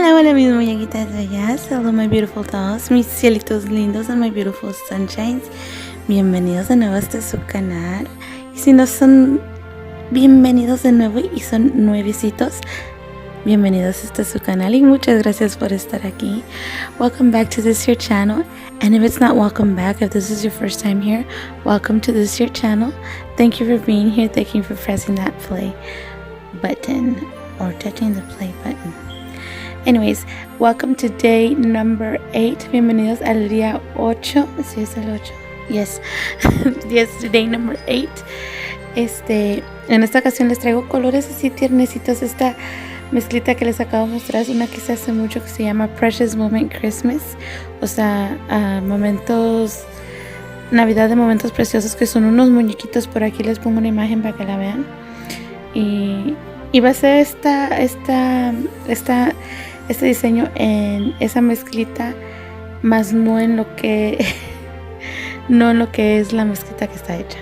Hola, hola mis muñequitas bellas. Hello my beautiful dolls, mis cielitos lindos and my beautiful sunshines. Bienvenidos de nuevo a este su canal. Y si no son bienvenidos de nuevo y son nuevecitos, bienvenidos a este su canal y muchas gracias por estar aquí. Welcome back to this here channel. And if it's not welcome back, if this is your first time here, welcome to this here channel. Thank you for being here. Thank you for pressing that play button or touching the play button. Anyways, welcome to day number 8. Bienvenidos al día 8. ¿Sí es el 8? Yes. Yes, day number 8. En esta ocasión les traigo colores así tiernecitos. Esta mezclita que les acabo de mostrar es una que se hace mucho que se llama Precious Moment Christmas. O sea, momentos Navidad de momentos preciosos, que son unos muñequitos. Por aquí les pongo una imagen para que la vean. Y va a ser este diseño en esa mezclita, más no en lo que es la mezclita que está hecha.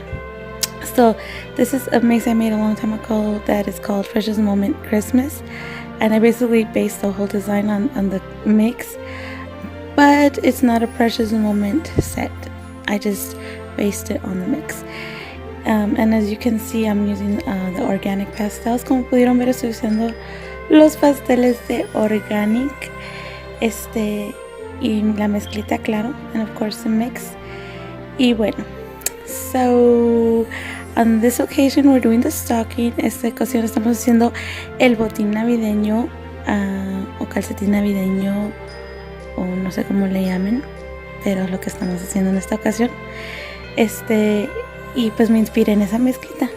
So this is a mix I made a long time ago that is called Precious Moment Christmas, and I basically based the whole design on the mix, but it's not a Precious Moment set. I just based it on the mix. And as you can see, I'm using the organic pastels. Como pudieron ver, estoy usando los pasteles de organic, y la mezclita, claro, and of course the mix. Y bueno, so on this occasion we're doing the stocking. Esta ocasión estamos haciendo el botín navideño, o calcetín navideño, o no sé cómo le llamen, pero es lo que estamos haciendo en esta ocasión. Y pues me inspiré en esa mezclita,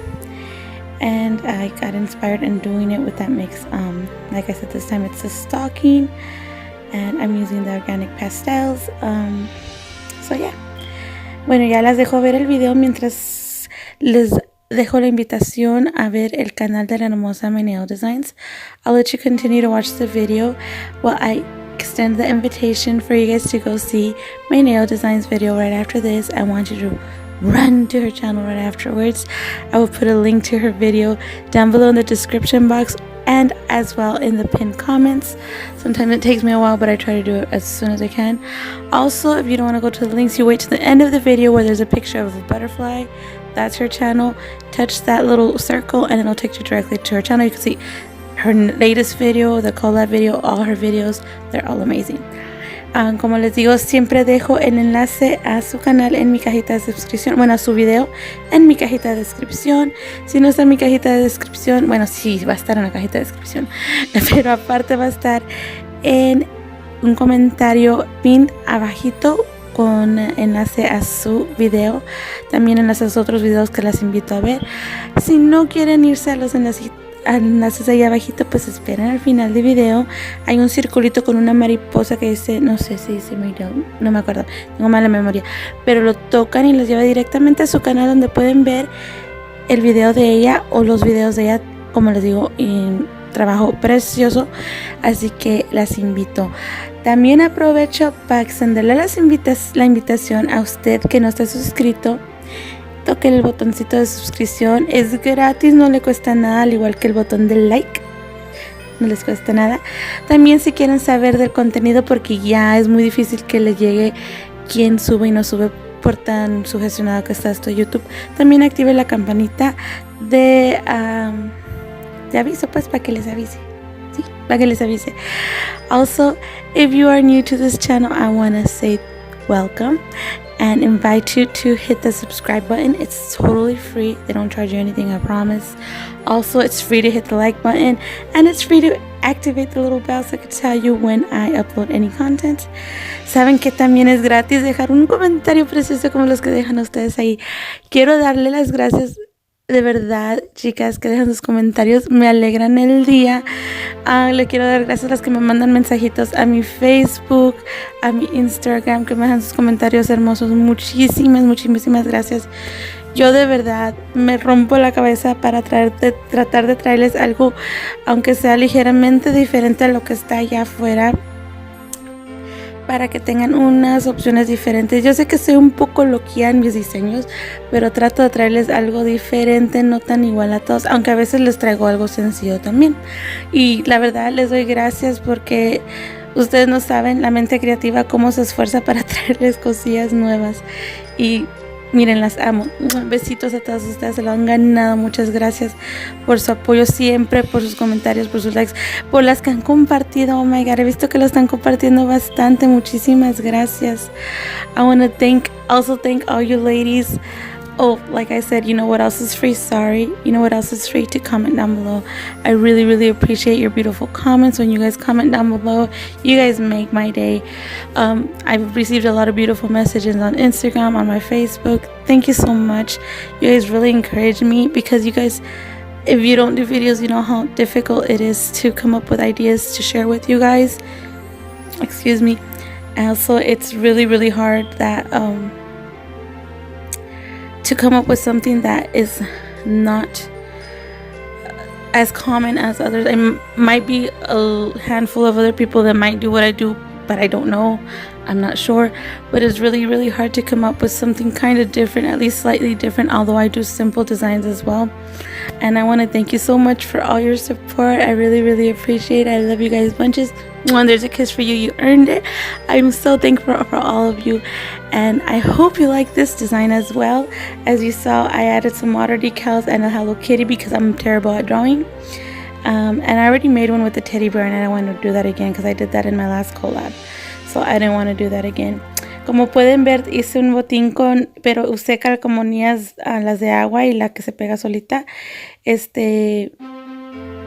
and I got inspired in doing it with that mix. Like I said, this time it's a stocking, and I'm using the organic pastels. So yeah. Bueno, ya las dejo ver el video mientras les dejo la invitación a ver el canal de la hermosa MaeNailDesigns. I'll let you continue to watch the video while I extend the invitation for you guys to go see MaeNailDesigns video right after this. I want you to run to her channel right afterwards. I will put a link to her video down below in the description box and as well in the pinned comments. Sometimes it takes me a while, but I try to do it as soon as I can. Also, if you don't want to go to the links, you wait to the end of the video where there's a picture of a butterfly. That's her channel. Touch that little circle and it'll take you directly to her channel. You can see her latest video, the collab video, all her videos. They're all amazing. Como les digo, siempre dejo el enlace a su canal en mi cajita de descripción. Bueno, a su video en mi cajita de descripción. Si no está en mi cajita de descripción, bueno, sí, va a estar en la cajita de descripción. Pero aparte va a estar en un comentario pinned abajito con enlace a su video. También enlace a los otros videos que las invito a ver. Si no quieren irse a los enlaces ahí abajito, pues esperen al final del video. Hay un circulito con una mariposa que dice, no sé si dice no me acuerdo, tengo mala memoria, pero lo tocan y les lleva directamente a su canal, donde pueden ver el video de ella o los videos de ella. Como les digo, trabajo precioso, así que las invito. También aprovecho para extenderle la invitación a usted que no está suscrito. Toque el botoncito de suscripción, es gratis, no le cuesta nada, al igual que el botón de like, no les cuesta nada. También si quieren saber del contenido, porque ya es muy difícil que le llegue quien sube y no sube por tan sugestionado que está esto YouTube, también active la campanita de aviso, pues para que les avise. Sí, para que les avise. Also, if you are new to this channel, I want to say welcome and invite you to hit the subscribe button. It's totally free. They don't charge you anything, I promise. Also, it's free to hit the like button, and it's free to activate the little bell so I can tell you when I upload any content. Saben que también es gratis dejar un comentario precioso como los que dejan ustedes ahí. Quiero darle las gracias de verdad, chicas, que dejan sus comentarios, me alegran el día. Le quiero dar gracias a las que me mandan mensajitos a mi Facebook, a mi Instagram, que me dejan sus comentarios hermosos. Muchísimas gracias. Yo de verdad me rompo la cabeza para tratar de traerles algo, aunque sea ligeramente diferente a lo que está allá afuera. para que tengan unas opciones diferentes. Yo sé que soy un poco loquía en mis diseños, pero trato de traerles algo diferente, no tan igual a todos, aunque a veces les traigo algo sencillo también. Y la verdad les doy gracias porque ustedes no saben la mente creativa cómo se esfuerza para traerles cosillas nuevas. Y miren, las amo. Besitos a todos ustedes, se lo han ganado. Muchas gracias por su apoyo siempre, por sus comentarios, por sus likes, por las que han compartido. Oh my god, he visto que lo están compartiendo bastante. Muchísimas gracias. I want to also thank all you ladies. Oh, like I said, you know what else is free? Sorry. You know what else is free? To comment down below. I really, really appreciate your beautiful comments. When you guys comment down below, you guys make my day. I've received a lot of beautiful messages on Instagram, on my Facebook. Thank you so much. You guys really encourage me because you guys, if you don't do videos, you know how difficult it is to come up with ideas to share with you guys. Excuse me. And also, it's really, really hard that to come up with something that is not as common as others. I might be a handful of other people that might do what I do, but I don't know. I'm not sure. But it's really, really hard to come up with something kind of different, at least slightly different, although I do simple designs as well. And I want to thank you so much for all your support. I really, really appreciate it. I love you guys bunches. When there's a kiss for you, you earned it. I'm so thankful for all of you, and I hope you like this design as well. As you saw, I added some water decals and a Hello Kitty because I'm terrible at drawing, and I already made one with the teddy bear, and I don't want to do that again because I did that in my last collab, so I didn't want to do that again. Como pueden ver, hice un botín pero usé calcomanías, las de agua y la que se pega solita,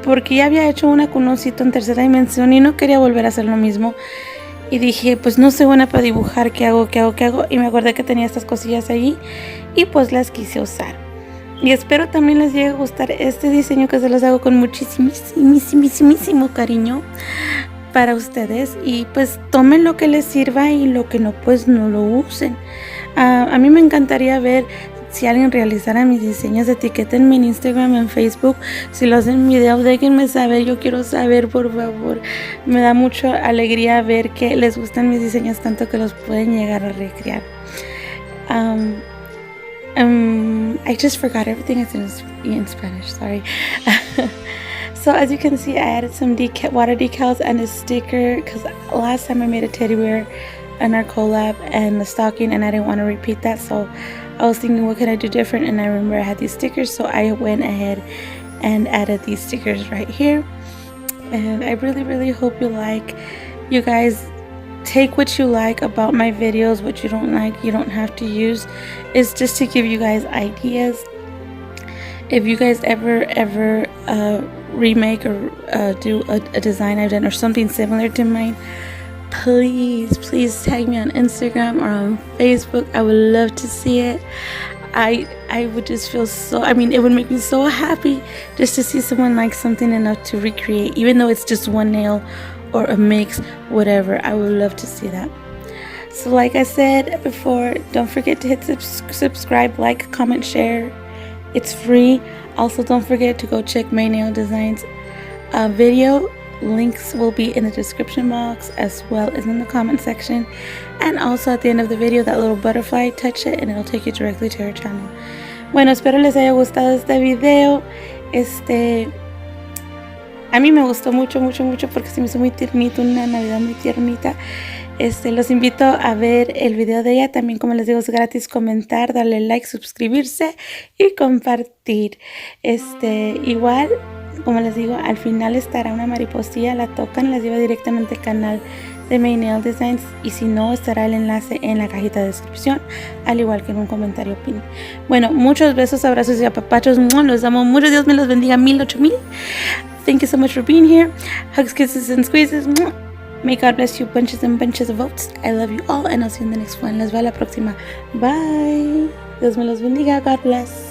porque ya había hecho una con un osito en tercera dimensión y no quería volver a hacer lo mismo. Y dije, pues no soy buena para dibujar, ¿qué hago? Y me acordé que tenía estas cosillas allí y pues las quise usar. Y espero también les llegue a gustar este diseño que se los hago con muchísimo cariño para ustedes. Y pues tomen lo que les sirva y lo que no, pues no lo usen. A mí me encantaría ver si alguien realizara mis diseños, etiquétenme en Instagram, en Facebook. Si lo hacen en video, déjenme saber, yo quiero saber, por favor. Me da mucha alegría ver que les gustan mis diseños tanto que los pueden llegar a recrear. I just forgot everything is in Spanish, sorry. So as you can see, I added some water decals and a sticker because last time I made a teddy bear in our collab and the stocking, and I didn't want to repeat that, so I was thinking, what can I do different? And I remember I had these stickers, so I went ahead and added these stickers right here. And I really, really hope you like. You guys take what you like about my videos. What you don't like, you don't have to use. It's just to give you guys ideas. If you guys ever remake or do a design I've done or something similar to mine, please tag me on Instagram or on Facebook. I would love to see it. I would just feel so, it would make me so happy just to see someone like something enough to recreate, even though it's just one nail or a mix, whatever. I would love to see that. So like I said before, don't forget to hit subscribe, like, comment, share. It's free. Also, don't forget to go check MaeNailDesigns video. Links will be in the description box as well as in the comment section, and also at the end of the video, that little butterfly, touch it and it'll take you directly to her channel. Bueno, espero les haya gustado este video. A mí me gustó mucho porque se me hizo muy tiernito, una Navidad muy tiernita. Los invito a ver el video de ella. También, como les digo, es gratis comentar, darle like, suscribirse y compartir. Igual, como les digo, al final estará una mariposilla, la tocan, las lleva directamente al canal de MaeNailDesigns, y si no, estará el enlace en la cajita de descripción, al igual que en un comentario pin. Bueno, muchos besos, abrazos y apapachos. Los amo mucho. Dios me los bendiga 1000. Thank you so much for being here. Hugs, kisses, and squeezes. May God bless you bunches and bunches of votes. I love you all, and I'll see you in the next one. Les veo a la próxima. Bye. Dios me los bendiga. God bless.